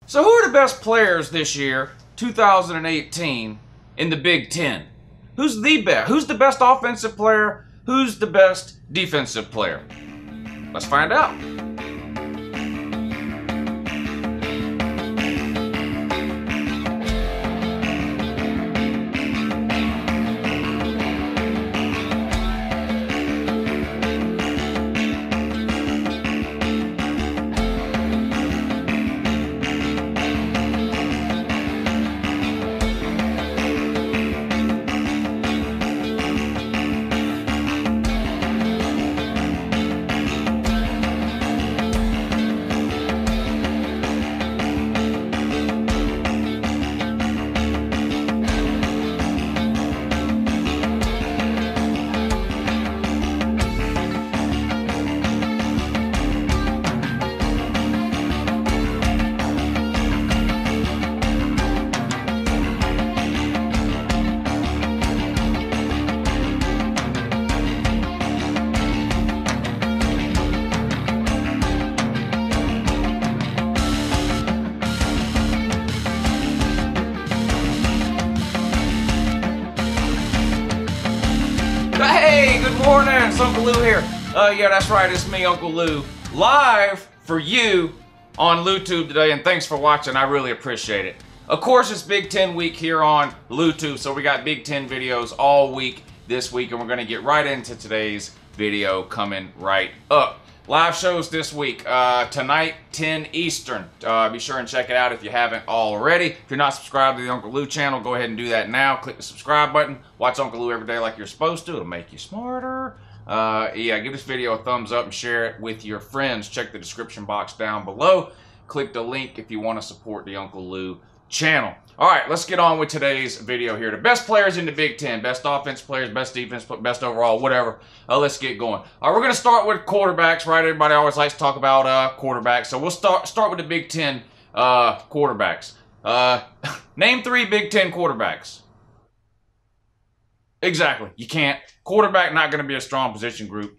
So who are the best players this year, 2018, in the Big Ten? Who's the best? Who's the best offensive player? Who's the best defensive player? Let's find out. Hey, good morning, it's Uncle Lou here. Yeah, that's right, it's me, Uncle Lou, live for you on LouTube today, and thanks for watching, I really appreciate it. Of course, it's Big Ten week here on LouTube, so we got Big Ten videos all week this week, and we're going to get right into today's video coming right up. Live shows this week, tonight, 10 Eastern. Be sure and check it out if you haven't already. If you're not subscribed to the Uncle Lou channel, go ahead and do that now. Click the subscribe button. Watch Uncle Lou every day like you're supposed to. It'll make you smarter. Yeah, give this video a thumbs up and share it with your friends. Check the description box down below. Click the link if you want to support the Uncle Lou channel. All right, let's get on with today's video here. The best players in the Big Ten, best offense players, best defense, best overall, whatever. Let's get going. All right, we're going to start with quarterbacks, right? Everybody always likes to talk about quarterbacks. So we'll start with the Big Ten quarterbacks. Name 3 Big Ten quarterbacks. Exactly, you can't. Quarterback not going to be a strong position group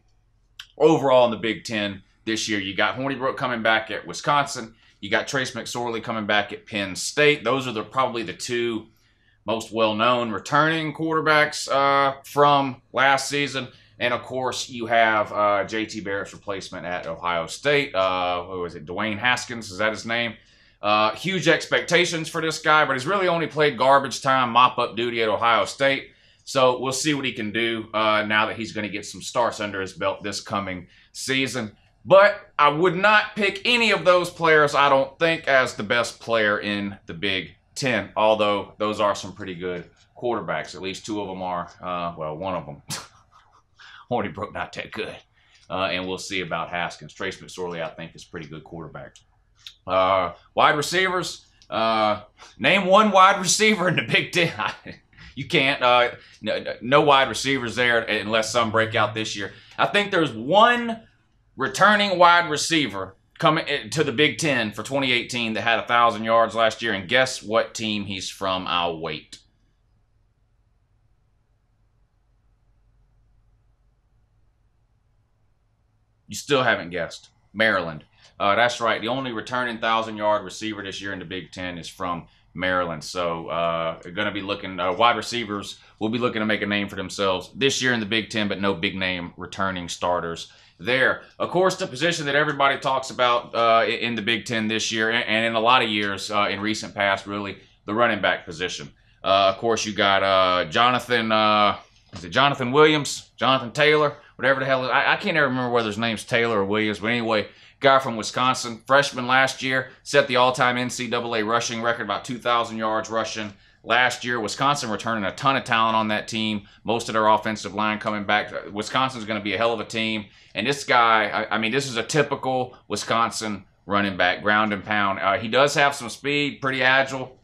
overall in the Big Ten this year. You got Hornibrook coming back at Wisconsin. You got Mcsorley coming back at Penn State. Those are probably the 2 most well-known returning quarterbacks from last season. And, of course, you have J.T. Barrett's replacement at Ohio State. Who was it? Dwayne Haskins, is that his name? Huge expectations for this guy, but he's really only played garbage time, mop-up duty at Ohio State. So we'll see what he can do now that he's going to get some starts under his belt this coming season. But I would not pick any of those players, I don't think, as the best player in the Big Ten. Although those are some pretty good quarterbacks. At least 2 of them are. Well, one of them. Hornibrook not that good. And we'll see about Haskins. Mcsorley, I think, is pretty good quarterback. Wide receivers. Name 1 wide receiver in the Big Ten. You can't. No wide receivers there unless some break out this year. I think there's 1 returning wide receiver coming to the Big Ten for 2018 that had 1,000 yards last year, and guess what team he's from? I'll wait. You still haven't guessed. Maryland. That's right. The only returning 1,000-yard receiver this year in the Big Ten is from Maryland. So going to be looking, wide receivers will be looking to make a name for themselves this year in the Big Ten, but no big name returning starters there. Of course, the position that everybody talks about in the Big Ten this year and in a lot of years in recent past, really, the running back position. Of course, you got Jonathan, is it Jonathan Williams? Jonathan Taylor? Whatever the hell. I can't ever remember whether his name's Taylor or Williams, but anyway, guy from Wisconsin, freshman last year, set the all-time NCAA rushing record, about 2,000 yards rushing last year. Wisconsin returning a ton of talent on that team. Most of their offensive line coming back. Wisconsin's going to be a hell of a team. And this guy, I mean, this is a typical Wisconsin running back, ground and pound. He does have some speed, pretty agile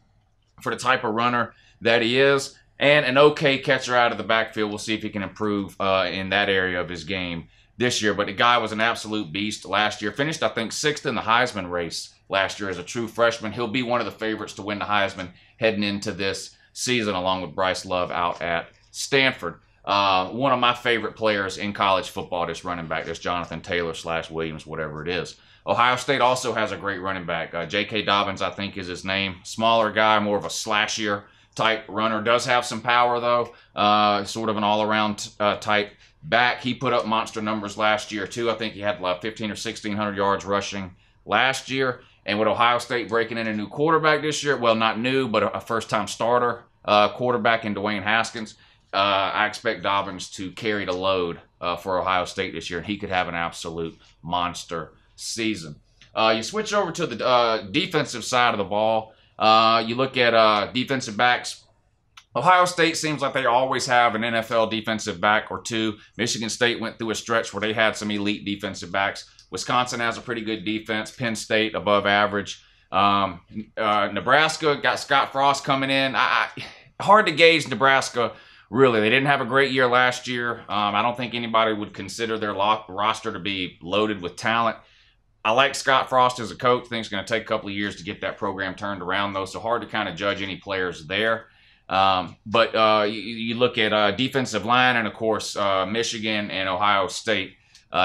for the type of runner that he is, and an okay catcher out of the backfield. We'll see if he can improve in that area of his game this year. But the guy was an absolute beast last year. Finished, I think, 6th in the Heisman race last year as a true freshman. He'll be one of the favorites to win the Heisman heading into this season, along with Bryce Love out at Stanford. One of my favorite players in college football, this running back, this Jonathan Taylor / Williams, whatever it is. Ohio State also has a great running back. J.K. Dobbins, I think, is his name. Smaller guy, more of a slashier type runner. Does have some power, though. Sort of an all-around type back. He put up monster numbers last year, too. I think he had like 1,500 or 1,600 yards rushing last year. And with Ohio State breaking in a new quarterback this year, well, not new, but a first-time starter quarterback in Dwayne Haskins, I expect Dobbins to carry the load for Ohio State this year, and he could have an absolute monster season. You switch over to the defensive side of the ball. You look at defensive backs. Ohio State seems like they always have an NFL defensive back or two. Michigan State went through a stretch where they had some elite defensive backs. Wisconsin has a pretty good defense. Penn State above average. Nebraska got Scott Frost coming in. Hard to gauge Nebraska, really. They didn't have a great year last year. I don't think anybody would consider their roster to be loaded with talent. I like Scott Frost as a coach. I think it's going to take a couple of years to get that program turned around, though, so hard to kind of judge any players there. But you look at defensive line, and, of course, Michigan and Ohio State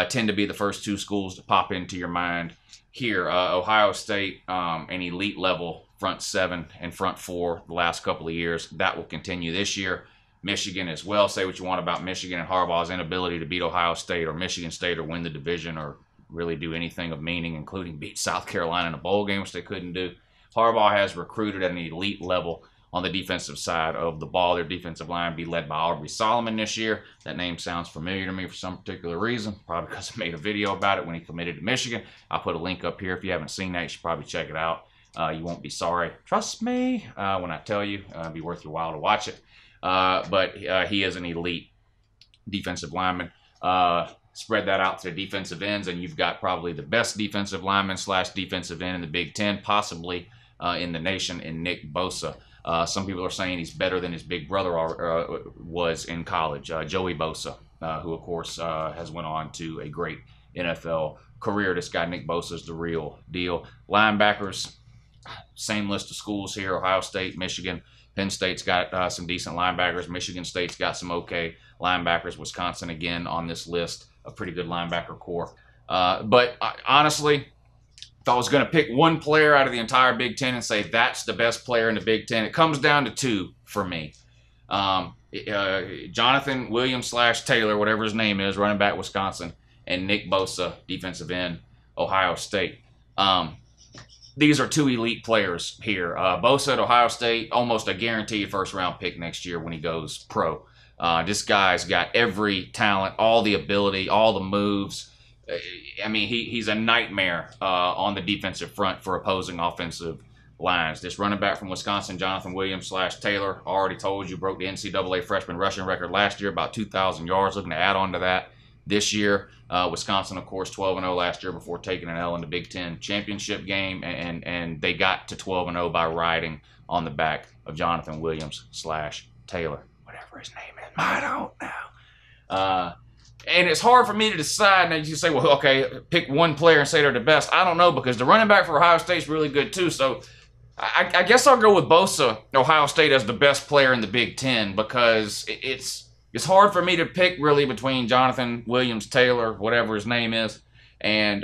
tend to be the first two schools to pop into your mind here. Ohio State, an elite level front seven and front four the last couple of years. That will continue this year. Michigan as well. Say what you want about Michigan and Harbaugh's inability to beat Ohio State or Michigan State or win the division or really do anything of meaning, including beat South Carolina in a bowl game, which they couldn't do. Harbaugh has recruited at an elite level on the defensive side of the ball. Their defensive line be led by Aubrey Solomon this year. That name sounds familiar to me for some particular reason, probably because I made a video about it when he committed to Michigan. I'll put a link up here. If you haven't seen that, you should probably check it out. You won't be sorry. Trust me when I tell you. It'll be worth your while to watch it. But he is an elite defensive lineman. Spread that out to the defensive ends, and you've got probably the best defensive lineman / defensive end in the Big Ten, possibly in the nation, in Nick Bosa. Some people are saying he's better than his big brother was in college, Joey Bosa, who, of course, has went on to a great NFL career. This guy, Nick Bosa, is the real deal. Linebackers, same list of schools here: Ohio State, Michigan. Penn State's got some decent linebackers. Michigan State's got some okay linebackers. Wisconsin, again, on this list, a pretty good linebacker core. But honestly, if I was going to pick one player out of the entire Big Ten and say that's the best player in the Big Ten, it comes down to two for me. Jonathan Williams / Taylor, whatever his name is, running back Wisconsin, and Nick Bosa, defensive end, Ohio State. These are two elite players here. Bosa at Ohio State, almost a guaranteed first-round pick next year when he goes pro. This guy's got every talent, all the ability, all the moves. I mean, he's a nightmare on the defensive front for opposing offensive lines. This running back from Wisconsin, Jonathan Williams / Taylor, already told you, broke the NCAA freshman rushing record last year, about 2,000 yards, looking to add on to that this year. Wisconsin, of course, 12-0 last year before taking an L in the Big Ten championship game, and they got to 12-0 by riding on the back of Jonathan Williams / Taylor, whatever his name is. I don't know. And it's hard for me to decide. Now you say, well, okay, pick one player and say they're the best. I don't know, because the running back for Ohio State is really good too. So I guess I'll go with Bosa, Ohio State, as the best player in the Big Ten, because it's hard for me to pick really between Jonathan Williams, Taylor, whatever his name is, and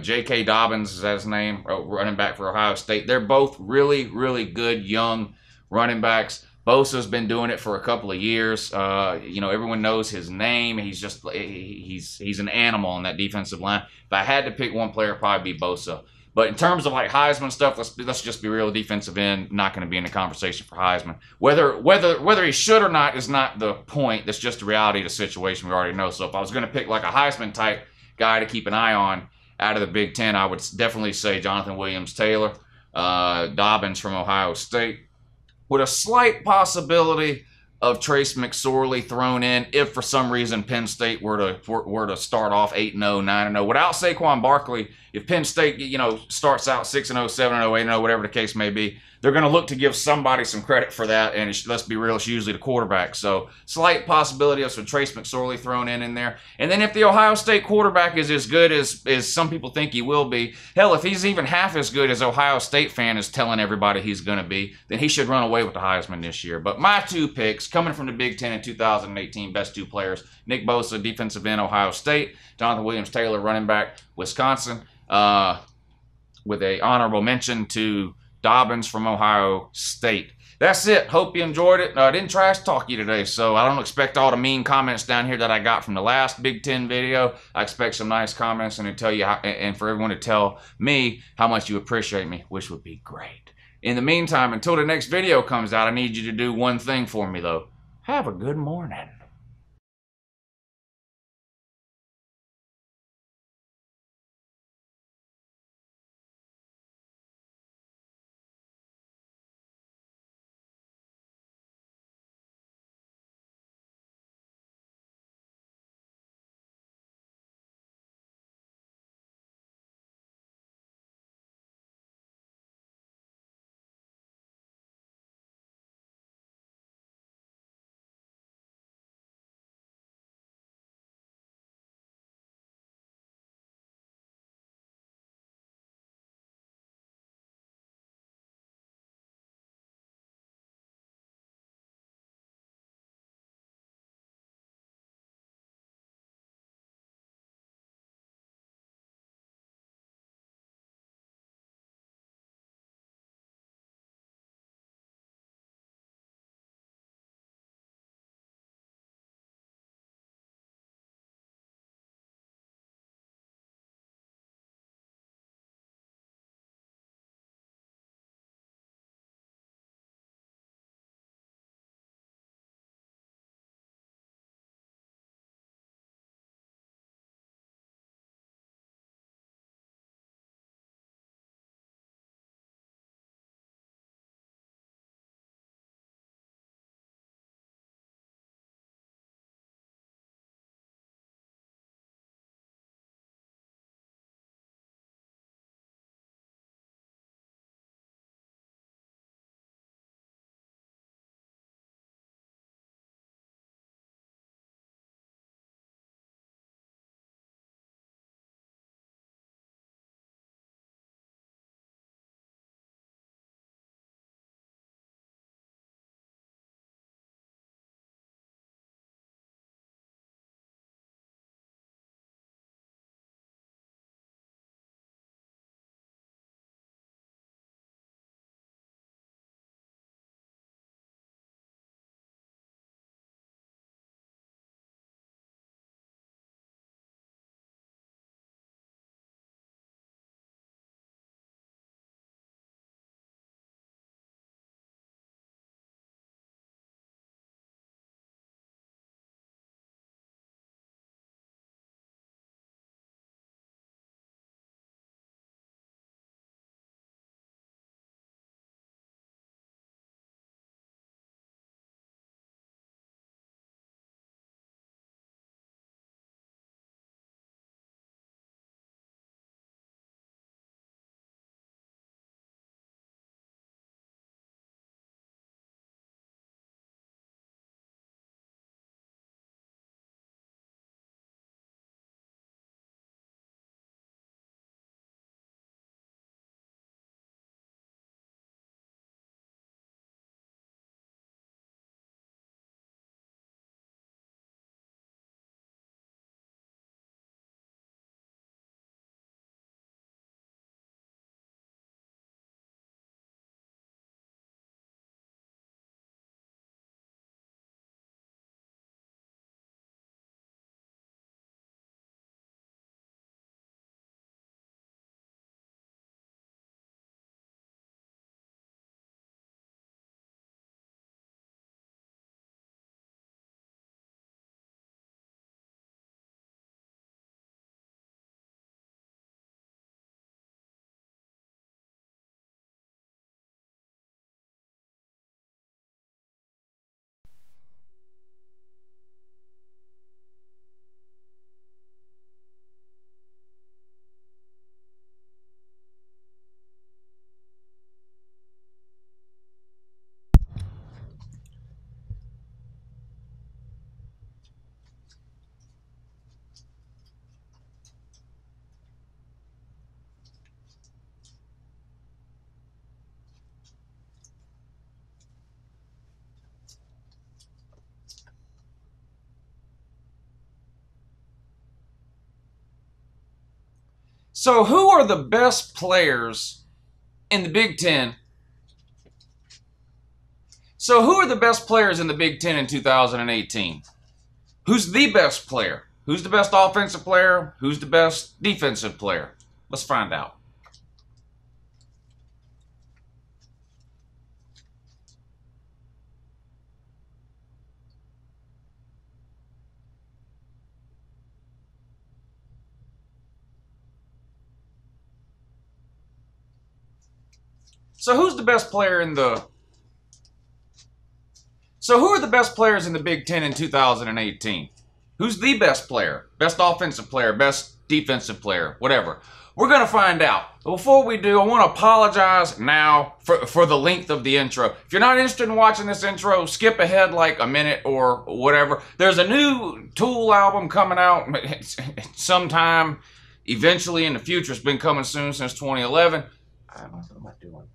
J.K. Dobbins is that his name, running back for Ohio State. They're both really, really good young running backs. Bosa's been doing it for a couple of years. Everyone knows his name. He's just he's an animal on that defensive line. If I had to pick one player, it'd probably be Bosa. But in terms of like Heisman stuff, let's just be real. Defensive end, not going to be in the conversation for Heisman. Whether he should or not is not the point. That's just the reality of the situation we already know. So if I was going to pick like a Heisman type guy to keep an eye on out of the Big Ten, I would definitely say Jonathan Williams, Taylor, Dobbins from Ohio State, with a slight possibility of Trace McSorley thrown in if for some reason Penn State were to start off 8-0, 9-0 without Saquon Barkley if Penn State, starts out 6-0, 7-0, 8-0, whatever the case may be, they're going to look to give somebody some credit for that, and let's be real, it's usually the quarterback. So slight possibility of some Trace McSorley thrown in there. And then if the Ohio State quarterback is as good as some people think he will be, hell, if he's even half as good as Ohio State fan is telling everybody he's going to be, then he should run away with the Heisman this year. But my two picks, coming from the Big Ten in 2018, best two players, Nick Bosa, defensive end, Ohio State, Jonathan Williams-Taylor, running back, Wisconsin, with a honorable mention to Dobbins from Ohio State. That's it. Hope you enjoyed it. I didn't trash talk you today, so I don't expect all the mean comments down here that I got from the last Big Ten video. I expect some nice comments and to tell you and for everyone to tell me how much you appreciate me, which would be great. In the meantime, until the next video comes out, I need you to do one thing for me, though. Have a good morning. So who are the best players in the Big Ten? So who are the best players in the Big Ten in 2018? Who's the best player? Who's the best offensive player? Who's the best defensive player? Let's find out. So who's the best player in the... So who are the best players in the Big Ten in 2018? Who's the best player? Best offensive player, best defensive player, whatever. We're going to find out. But before we do, I want to apologize now for the length of the intro. If you're not interested in watching this intro, skip ahead like a minute or whatever. There's a new Tool album coming out sometime eventually in the future. It's been coming soon since 2011. What am I doing?